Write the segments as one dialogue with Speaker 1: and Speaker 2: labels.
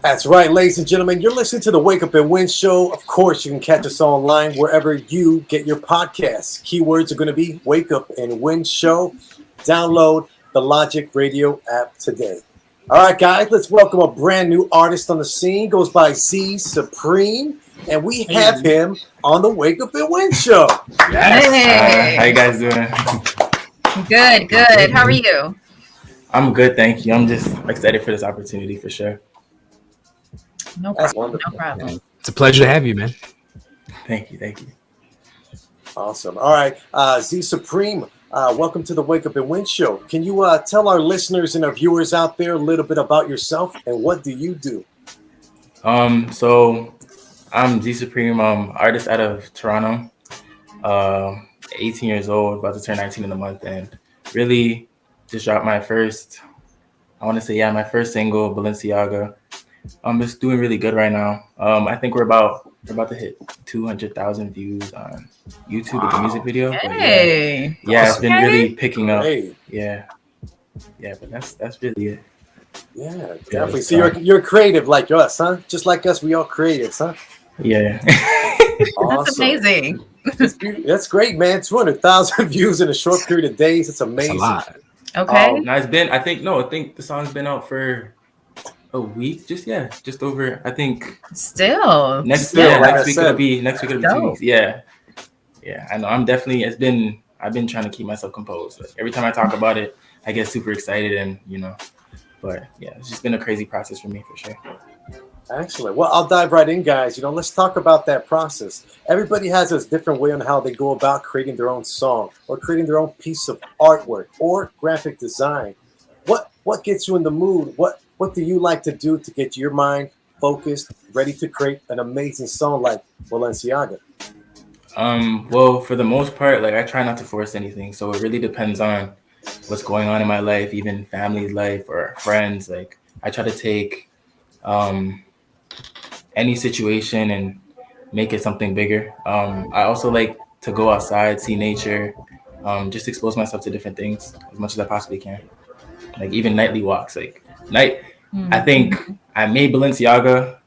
Speaker 1: That's right, ladies and gentlemen. You're listening to the Wake Up and Win show. Of course, you can catch us online wherever you get your podcasts. Keywords are going to be Wake Up and Win show. Download the Logic Radio app today. All right, guys, let's welcome a brand new artist on the scene. Goes by ZSUPREME, and we have him on the Wake Up and Win show.
Speaker 2: Yes.
Speaker 3: Hey.
Speaker 2: How you guys doing?
Speaker 3: Good. How are you?
Speaker 2: I'm good, thank you. I'm just excited for this opportunity for sure.
Speaker 3: No
Speaker 1: That's
Speaker 3: problem.
Speaker 1: wonderful.
Speaker 3: No problem.
Speaker 4: It's a pleasure to have you, man.
Speaker 2: Thank you.
Speaker 1: Awesome. All right, ZSUPREME, welcome to the Wake Up and Win show. Can you tell our listeners and our viewers out there a little bit about yourself and what do you do?
Speaker 2: So I'm ZSUPREME, artist out of Toronto, 18 years old, about to turn 19 in a month, and really just dropped my first single, BALENCIAGA. It's doing really good right now. I think we're about to hit 200,000 views on YouTube with the music video.
Speaker 3: Hey.
Speaker 2: Yeah, it's been really picking up.
Speaker 1: Hey.
Speaker 2: Yeah, but that's really it.
Speaker 1: Yeah, definitely. So you're creative like us, huh? Just like us, we all creatives, huh?
Speaker 2: Yeah.
Speaker 1: Awesome.
Speaker 3: That's amazing.
Speaker 1: That's great, man. 200,000 views in a short period of days. It's amazing.
Speaker 4: It's a lot.
Speaker 3: Okay.
Speaker 2: Now I think the song's been out for a week. Just over. I think
Speaker 3: Still.
Speaker 2: next
Speaker 1: like
Speaker 2: week it'll be 2
Speaker 3: Dope.
Speaker 2: weeks. Yeah. I know. I've been trying to keep myself composed. Like, every time I talk about it, I get super excited and but yeah, it's just been a crazy process for me for sure.
Speaker 1: Excellent. Well, I'll dive right in, guys. Let's talk about that process. Everybody has a different way on how they go about creating their own song or creating their own piece of artwork or graphic design. What gets you in the mood? What do you like to do to get your mind focused, ready to create an amazing song like Balenciaga?
Speaker 2: Well, for the most part, like I try not to force anything. So it really depends on what's going on in my life, even family's life or friends. Like I try to take any situation and make it something bigger. I also like to go outside, see nature, just expose myself to different things as much as I possibly can. Like even nightly walks. I think I made Balenciaga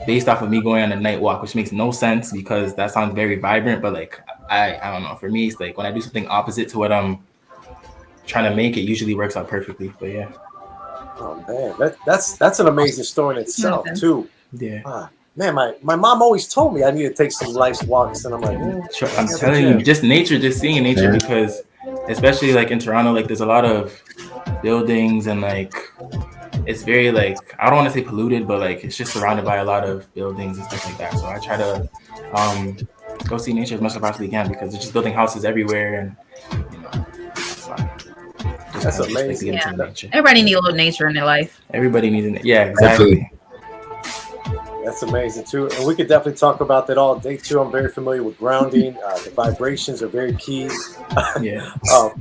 Speaker 2: based off of me going on a night walk, which makes no sense because that sounds very vibrant. But like I don't know. For me, it's like when I do something opposite to what I'm trying to make, it usually works out perfectly. But yeah.
Speaker 1: Oh man, that's an amazing story in itself too.
Speaker 2: Yeah.
Speaker 1: Man, my mom always told me I need to take some nice walks, and I'm like,
Speaker 2: I'm telling you, just nature, just seeing nature, because especially like in Toronto, like there's a lot of buildings and like it's very like I don't want to say polluted, but like it's just surrounded by a lot of buildings and stuff like that. So I try to go see nature as much as I possibly can because they're just building houses everywhere and it's fine.
Speaker 1: That's amazing.
Speaker 3: Everybody needs a little nature in their life.
Speaker 2: Everybody needs it. Yeah, exactly.
Speaker 1: That's amazing too, and we could definitely talk about that all day too. I'm very familiar with grounding. The vibrations are very key.
Speaker 2: Yeah.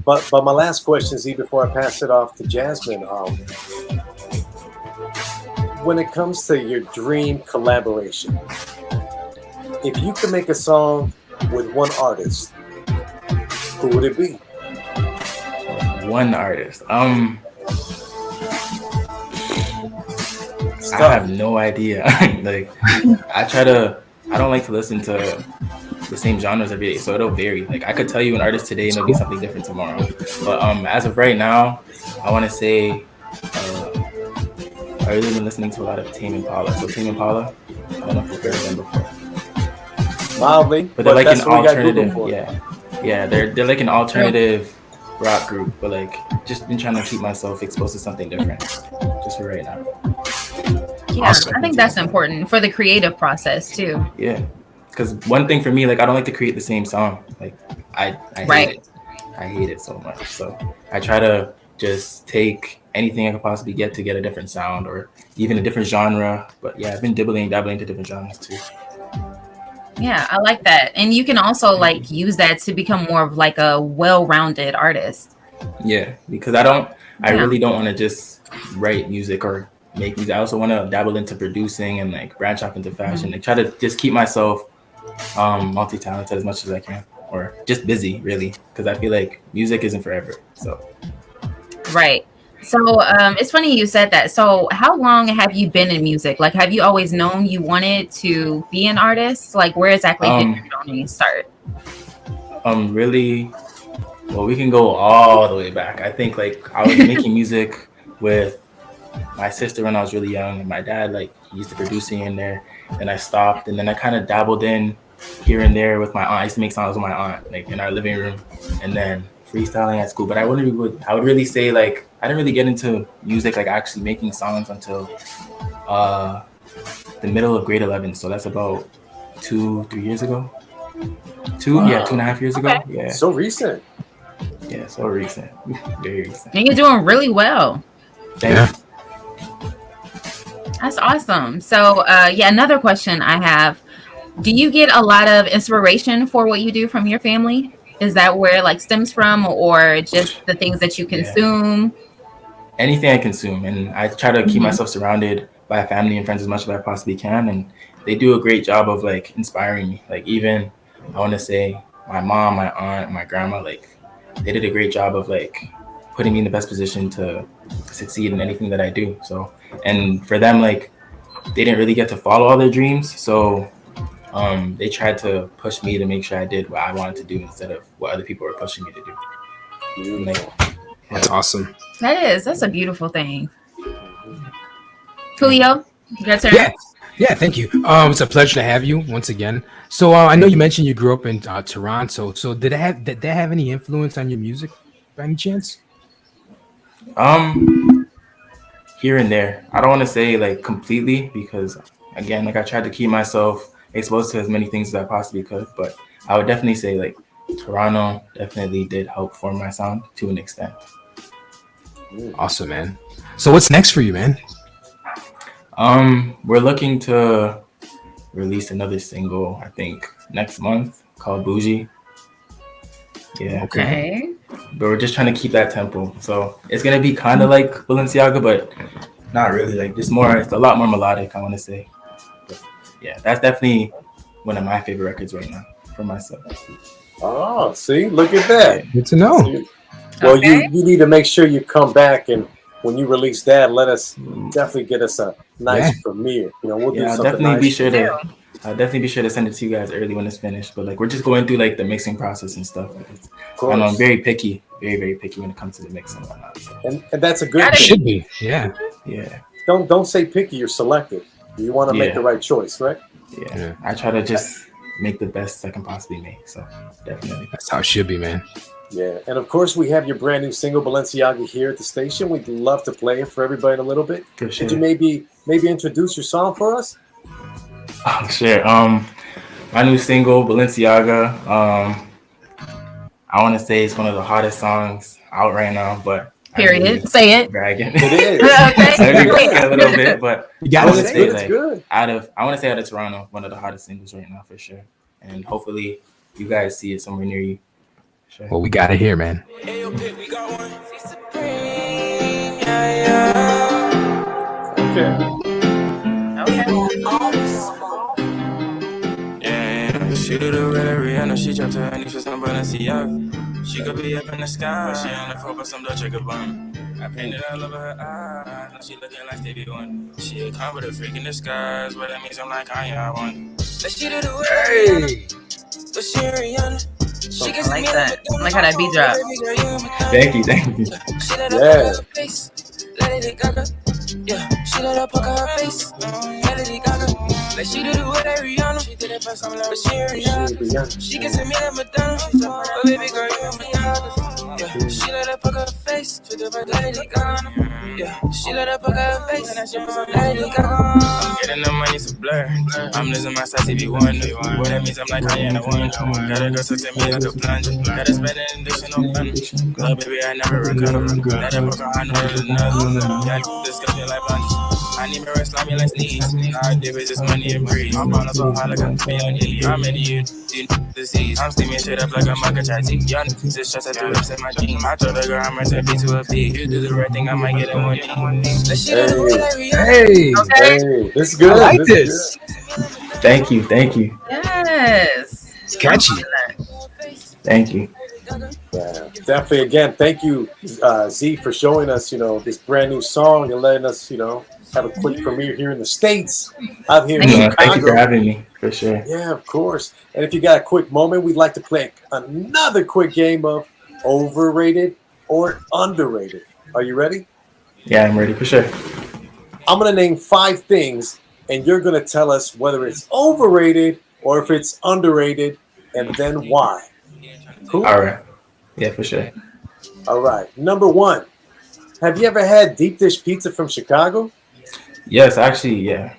Speaker 1: But my last question, Z, before I pass it off to Jasmine, when it comes to your dream collaboration, if you could make a song with one artist, who would it be?
Speaker 2: One artist. I have no idea. Like I don't like to listen to the same genres every day, so it'll vary. Like I could tell you an artist today and it'll be something different tomorrow. But as of right now, I want to say I really been listening to a lot of Tame Impala. So Tame Impala, I don't know if you've heard of them before.
Speaker 1: Mildly,
Speaker 2: but they're like an alternative. Yeah, they're like an alternative rock group. But like just been trying to keep myself exposed to something different, just for right now.
Speaker 3: Yeah, awesome. I think that's important for the creative process too.
Speaker 2: Yeah, because one thing for me, like I don't like to create the same song. Like I hate it. I hate it so much. So I try to just take anything I could possibly get to get a different sound or even a different genre. But yeah, I've been dabbling into different genres too.
Speaker 3: Yeah, I like that. And you can also like use that to become more of like a well-rounded artist.
Speaker 2: Yeah, because I really don't want to just write music or make music. I also want to dabble into producing and like branch off into fashion. Like try to just keep myself multi-talented as much as I can, or just busy really, because I feel like music isn't forever. So
Speaker 3: right. So it's funny you said that. So how long have you been in music? Like, have you always known you wanted to be an artist? Like, where exactly did your journey start?
Speaker 2: Really, well, we can go all the way back. I think like I was making music with my sister when I was really young, and my dad, like, he used to produce me in there. Then I stopped, and then I kind of dabbled in here and there with my aunt. I used to make songs with my aunt, like in our living room, and then freestyling at school. But I would really say like I didn't really get into music, like actually making songs, until the middle of grade 11. So that's about 2-3 years ago. Wow. 2.5 years ago.
Speaker 3: Okay.
Speaker 2: Yeah.
Speaker 1: So recent.
Speaker 2: Yeah, so recent. Very recent.
Speaker 3: And you're doing really well.
Speaker 2: Thank you.
Speaker 3: That's awesome. So, another question I have. Do you get a lot of inspiration for what you do from your family? Is that where it like stems from, or just the things that you consume?
Speaker 2: Anything I consume, and I try to keep myself surrounded by family and friends as much as I possibly can, and they do a great job of like inspiring me. Like, even I want to say my mom, my aunt, my grandma, like they did a great job of like putting me in the best position to succeed in anything that I do. So, and for them, like they didn't really get to follow all their dreams, so they tried to push me to make sure I did what I wanted to do instead of what other people were pushing me to do. Like,
Speaker 4: that's awesome.
Speaker 3: That's a beautiful thing. Julio, your turn.
Speaker 4: Yeah, thank you. It's a pleasure to have you once again. So I know you mentioned you grew up in Toronto. So did that have any influence on your music by any chance?
Speaker 2: Here and there. I don't want to say like completely, because again, like I tried to keep myself exposed to as many things as I possibly could, but I would definitely say like Toronto definitely did help form my sound to an extent.
Speaker 4: Awesome, man. So what's next for you, man?
Speaker 2: We're looking to release another single, I think next month, called Bougie. Yeah.
Speaker 3: Okay.
Speaker 2: But we're just trying to keep that tempo. So it's gonna be kind of like Balenciaga, but not really. Like it's a lot more melodic, I want to say. But yeah, that's definitely one of my favorite records right now for myself.
Speaker 1: Oh, see, look at that.
Speaker 4: Good to know.
Speaker 1: See? Well, you need to make sure you come back, and when you release that, let us definitely get us a nice premiere. You know, we'll do something
Speaker 2: definitely
Speaker 1: nice.
Speaker 2: I'll definitely be sure to send it to you guys early when it's finished. But like we're just going through like the mixing process and stuff. And I'm very picky, very picky when it comes to the mix and whatnot. So.
Speaker 1: And that's a good thing.
Speaker 4: Should be, yeah.
Speaker 1: Don't say picky. You're selective. You want to make the right choice, right?
Speaker 2: Yeah. I try to just make the best I can possibly make. So definitely,
Speaker 4: that's how it should be, man.
Speaker 1: Yeah, and of course we have your brand new single Balenciaga here at the station. We'd love to play it for everybody in a little bit.
Speaker 2: Sure.
Speaker 1: Could you maybe introduce your song for us?
Speaker 2: Oh, sure. My new single Balenciaga. I want to say it's one of the hottest songs out right now, but
Speaker 3: period. Say it.
Speaker 2: Bragging.
Speaker 1: It is.
Speaker 2: Okay. A little bit, but
Speaker 4: I
Speaker 2: want to say
Speaker 1: it's good.
Speaker 2: out of Toronto, one of the hottest singles right now for sure, and hopefully you guys see it somewhere near you. Sure.
Speaker 4: Well, we got it here, man.
Speaker 1: Okay.
Speaker 5: Yeah, she do the red Rihanna, she dropped her honey for some Balenciaga. She could be up in the sky, but she on the floor for some Dolce Gabbana. I painted all over her eyes, now she looking like Stevie Wonder. She a con with a freak in disguise, but that means I'm like Kanye, I won. But she do the red Rihanna, but she Rihanna.
Speaker 3: I like that. I like how that beat drop.
Speaker 2: Thank you.
Speaker 1: Yeah.
Speaker 5: Yeah, she let her poke her face. Lady Gaga, like she do what Rihanna. She did it for some love, but she Rihanna. She can send me that Madonna, but baby girl, you Madonna. Yeah, she let her poke her face. She did it for Lady Gaga. Yeah, she let her poke her face, and that shit for some Lady Gaga. I'm getting the money to blur. I'm losing my size if you want it. What that means I'm like I ain't a one. Gotta go so to me like a plunger. Gotta spend an additional fun. Oh baby, I never recover. That a book, I know there's another. Gotta discuss like lunch. I need me rest, me like sneeze. All I do is just money and breathe. I'm on so high like I'm feeling. I'm in you disease. I'm steaming shit up like a maka chatty. Young just trust I do it in my team. I told the girl I'm ready to be to a peak. You do the right thing, I might get in one knee.
Speaker 1: Hey, this is good.
Speaker 4: I like this.
Speaker 2: Thank you.
Speaker 3: Yes.
Speaker 4: It's catchy.
Speaker 2: Thank you.
Speaker 1: Yeah, definitely. Again, thank you, Z, for showing us, this brand new song and letting us, have a quick premiere here in the States, out here in
Speaker 2: Thank you for
Speaker 1: Chicago.
Speaker 2: having me, for sure.
Speaker 1: Yeah, of course. And if you got a quick moment, we'd like to play another quick game of overrated or underrated. Are you ready?
Speaker 2: Yeah, I'm ready for sure.
Speaker 1: I'm going to name 5 things, and you're going to tell us whether it's overrated or if it's underrated, and then why. Cool?
Speaker 2: All right. Yeah, for sure.
Speaker 1: All right. Number 1. Have you ever had deep dish pizza from Chicago?
Speaker 2: Yes, actually, yeah.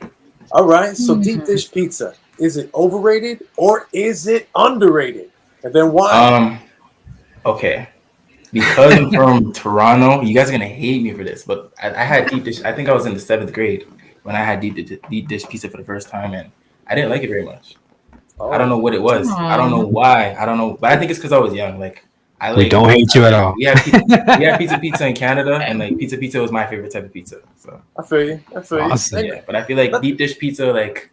Speaker 1: All right. So deep dish pizza, is it overrated or is it underrated? And then why?
Speaker 2: Okay. Because I'm from Toronto, you guys are gonna hate me for this, but I had deep dish. I think I was in the 7th grade when I had deep dish pizza for the first time, and I didn't like it very much. I don't know what it was. I don't know why. I don't know, but I think it's because I was young. Like
Speaker 4: we don't hate you at all.
Speaker 2: We had pizza in Canada, and like pizza was my favorite type of pizza. So
Speaker 1: I feel you.
Speaker 4: Awesome.
Speaker 2: Yeah, but I feel like deep dish pizza, like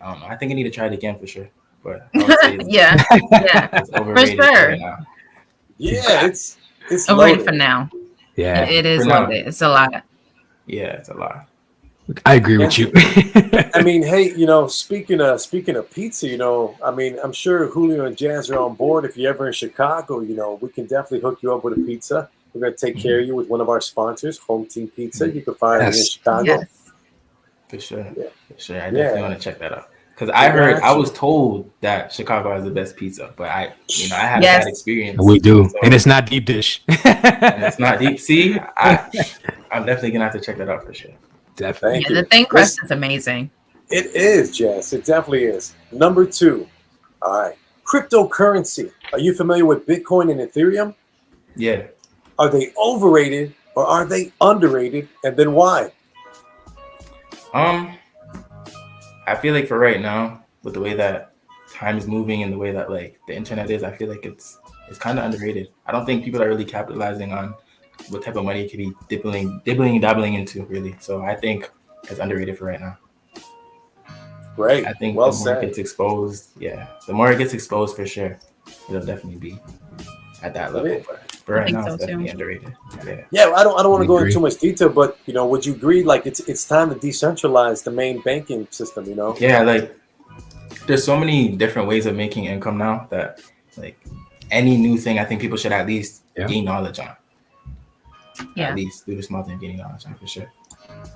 Speaker 2: I don't know. I think I need to try it again for sure. But I would say
Speaker 3: yeah,
Speaker 2: it's overrated
Speaker 3: for sure.
Speaker 2: right now.
Speaker 1: Yeah, it's
Speaker 3: overrated for now.
Speaker 4: Yeah,
Speaker 3: it is
Speaker 2: For now.
Speaker 3: loaded. It's a lot.
Speaker 2: Yeah, it's a lot.
Speaker 4: I agree with you.
Speaker 1: I mean, hey, speaking of pizza, I mean, I'm sure Julio and Jazz are on board. If you're ever in Chicago, we can definitely hook you up with a pizza. We're gonna take care of you with one of our sponsors, Home Team Pizza. You can find it in Chicago.
Speaker 3: Yes.
Speaker 2: For sure.
Speaker 1: Yeah.
Speaker 2: For sure. I definitely want to check that out. Because I was told that Chicago has the best pizza, but I had a bad experience.
Speaker 4: We do. So, and it's not deep dish.
Speaker 2: And it's not deep. See, I'm definitely gonna have to check that out for sure.
Speaker 4: Definitely.
Speaker 3: Yeah, the thin crust is amazing.
Speaker 1: It is, Jess. It definitely is. Number 2. All right. Cryptocurrency. Are you familiar with Bitcoin and Ethereum?
Speaker 2: Yeah.
Speaker 1: Are they overrated or are they underrated? And then why?
Speaker 2: I feel like for right now, with the way that time is moving and the way that like the internet is, I feel like it's kind of underrated. I don't think people are really capitalizing on what type of money it could be dibbling and dabbling into, really. So I think it's underrated for right now.
Speaker 1: Great.
Speaker 2: I think
Speaker 1: well
Speaker 2: the more
Speaker 1: said.
Speaker 2: it gets exposed, the more it gets exposed for sure, it'll definitely be at that level. But for right now, it's definitely underrated.
Speaker 1: Yeah, I don't want to go into too much detail, but would you agree? Like it's time to decentralize the main banking system.
Speaker 2: Yeah, like there's so many different ways of making income now that like any new thing, I think people should at least gain knowledge on.
Speaker 3: Yeah.
Speaker 2: At least do the small thing, gaining knowledge on for sure.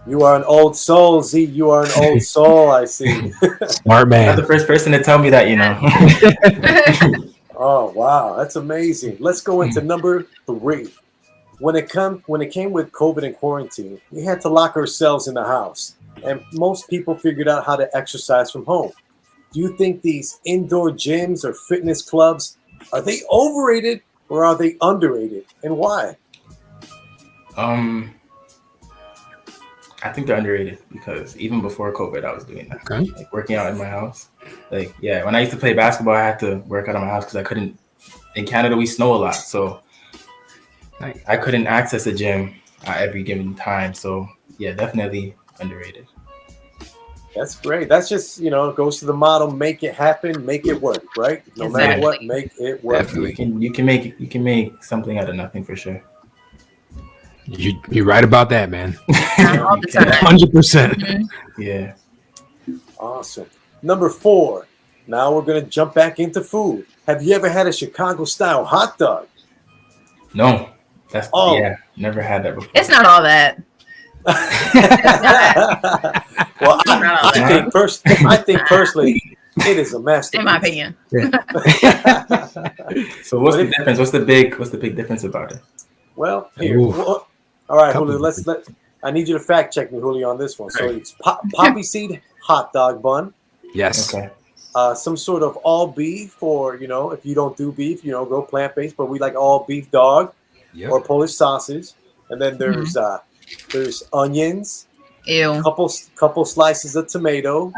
Speaker 1: You are an old soul, Z. You are an old soul. I see.
Speaker 4: Smart man.
Speaker 2: You're not the first person to tell me that,
Speaker 1: Oh wow, that's amazing. Let's go into number 3. When it came with COVID and quarantine, we had to lock ourselves in the house, and most people figured out how to exercise from home. Do you think these indoor gyms or fitness clubs are they overrated or are they underrated, and why?
Speaker 2: I think they're underrated because even before COVID, I was doing that, like working out in my house. Like, when I used to play basketball, I had to work out of my house because I couldn't. In Canada, we snow a lot, so I couldn't access a gym at every given time. So definitely underrated.
Speaker 1: That's great. That's just it goes to the motto: make it happen, make it work. Right? No matter what, make it work.
Speaker 4: Definitely.
Speaker 2: You can make something out of nothing for sure.
Speaker 4: You're right about that, man.
Speaker 3: All the time.
Speaker 4: 100%.
Speaker 2: Yeah.
Speaker 1: Awesome. Number 4. Now we're gonna jump back into food. Have you ever had a Chicago style hot dog?
Speaker 2: No. Never had that before.
Speaker 3: It's not all that.
Speaker 1: Well, I think personally, it is a masterpiece.
Speaker 3: In my opinion.
Speaker 2: So what's the difference? What's the big difference about it?
Speaker 1: Well, here. All right, Julio. I need you to fact check me, Julio, on this one. So it's poppy seed hot dog bun.
Speaker 4: Yes.
Speaker 2: Okay.
Speaker 1: Some sort of all beef, or if you don't do beef, go plant based. But we like all beef dog or Polish sausage, and then there's onions.
Speaker 3: Ew.
Speaker 1: Couple slices of tomato.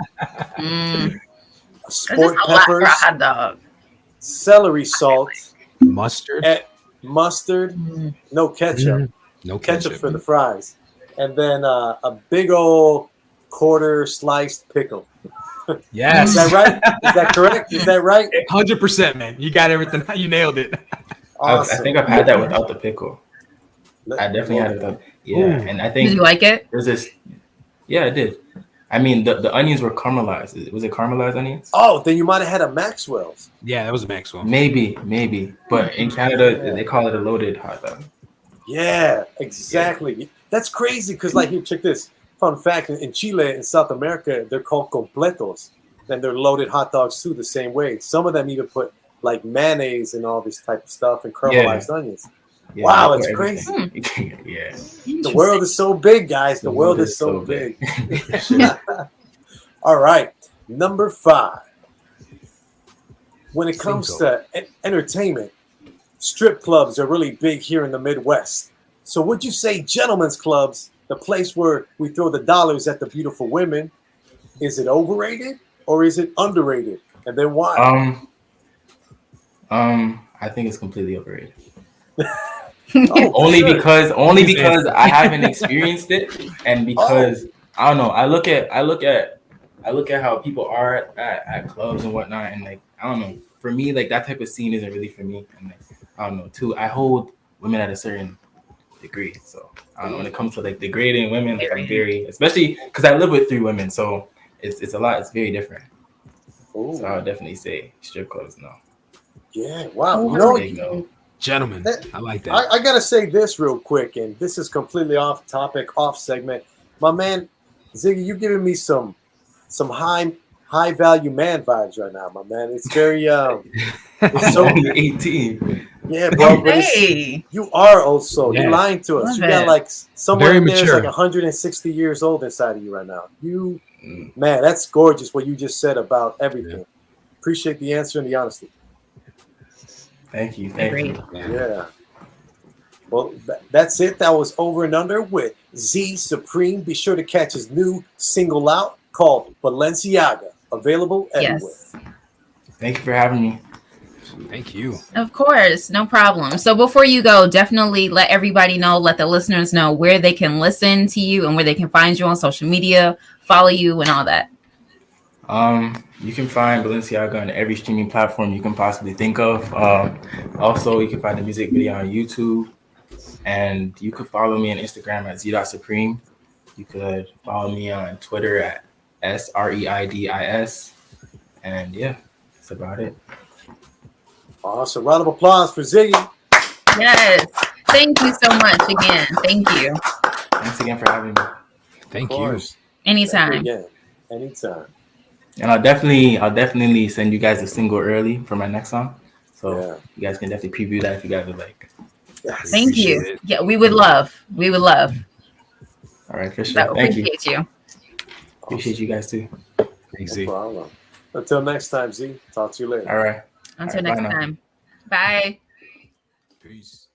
Speaker 1: Sport
Speaker 3: a lot for
Speaker 1: peppers.
Speaker 3: a hot dog.
Speaker 1: Celery salt.
Speaker 4: Mustard.
Speaker 1: Mustard. No ketchup.
Speaker 4: No
Speaker 1: ketchup for the fries, and then a big old quarter sliced pickle.
Speaker 4: Yes.
Speaker 1: Is that right? Is that correct? Is that right?
Speaker 4: 100%, man. You got everything. You nailed it.
Speaker 1: Awesome.
Speaker 2: I think I've had that without the pickle. I definitely had it without. Yeah,
Speaker 4: Ooh.
Speaker 2: and I think
Speaker 3: Did you like it?
Speaker 2: there's this. Yeah, I did. I mean, the onions were caramelized. Was it caramelized onions?
Speaker 1: Oh, then you might have had a Maxwell's.
Speaker 4: Yeah, that was Maxwell.
Speaker 2: Maybe. But in Canada, they call it a loaded hot dog.
Speaker 1: Yeah, exactly. Yeah. That's crazy because, like, here, check this. Fun fact, in Chile, in South America, they're called completos. And they're loaded hot dogs, too, the same way. Some of them even put, like, mayonnaise and all this type of stuff and caramelized onions.
Speaker 2: Yeah,
Speaker 1: wow, it's crazy.
Speaker 2: Yeah.
Speaker 1: The world is so big, guys. The world is so big. All right. Number 5. When it comes to entertainment, strip clubs are really big here in the Midwest. So would you say gentlemen's clubs, the place where we throw the dollars at the beautiful women, is it overrated or is it underrated? And then why?
Speaker 2: I think it's completely overrated.
Speaker 1: Only
Speaker 2: because I haven't experienced it, and because I don't know. I look at how people are at clubs and whatnot, and like I don't know. For me, like that type of scene isn't really for me, and like I don't know. Too, I hold women at a certain degree, so I don't know when it comes to like degrading women. Like I'm very, especially because I live with 3 women, so it's a lot. It's very different.
Speaker 1: Ooh.
Speaker 2: So I would definitely say strip clubs, no.
Speaker 1: Yeah, wow.
Speaker 2: No.
Speaker 4: Gentlemen, I like that.
Speaker 1: I gotta say this real quick, and this is completely off topic, off segment. My man Ziggy, you giving me some high value man vibes right now, my man. It's very it's so
Speaker 2: 18.
Speaker 1: Yeah, bro. But you are also you're lying to us. You got like someone in there's like 160 years old inside of you right now. Man, that's gorgeous what you just said about everything. Yeah. Appreciate the answer and the honesty.
Speaker 2: Thank you.
Speaker 1: Yeah. Well, that's it. That was Over and Under with Z Supreme. Be sure to catch his new single out called Balenciaga. Available everywhere.
Speaker 3: Yes.
Speaker 2: Thank you for having me.
Speaker 4: Thank you.
Speaker 3: Of course, no problem. So before you go, definitely let everybody know, let the listeners know where they can listen to you and where they can find you on social media, follow you and all that.
Speaker 2: You can find Balenciaga on every streaming platform you can possibly think of. Also, you can find the music video on YouTube, and you could follow me on Instagram at Z.Supreme. You could follow me on Twitter at SREIDIS, and yeah, that's about it.
Speaker 1: Awesome. Round of applause for Ziggy.
Speaker 3: Yes. Thank you so much again. Thank you.
Speaker 2: Thanks again for having me.
Speaker 4: Thank you.
Speaker 3: Anytime.
Speaker 1: Anytime.
Speaker 2: And I'll definitely send you guys a single early for my next song. So you guys can definitely preview that if you guys would like.
Speaker 1: Yes.
Speaker 3: Thank you. Yeah, we would love.
Speaker 2: All right, for sure. Thank you.
Speaker 3: Appreciate you.
Speaker 2: Appreciate you guys too.
Speaker 4: Thanks,
Speaker 1: Z. No problem. Until next time, Z. Talk to you later.
Speaker 2: All right.
Speaker 3: Until next time. Bye.
Speaker 4: Peace.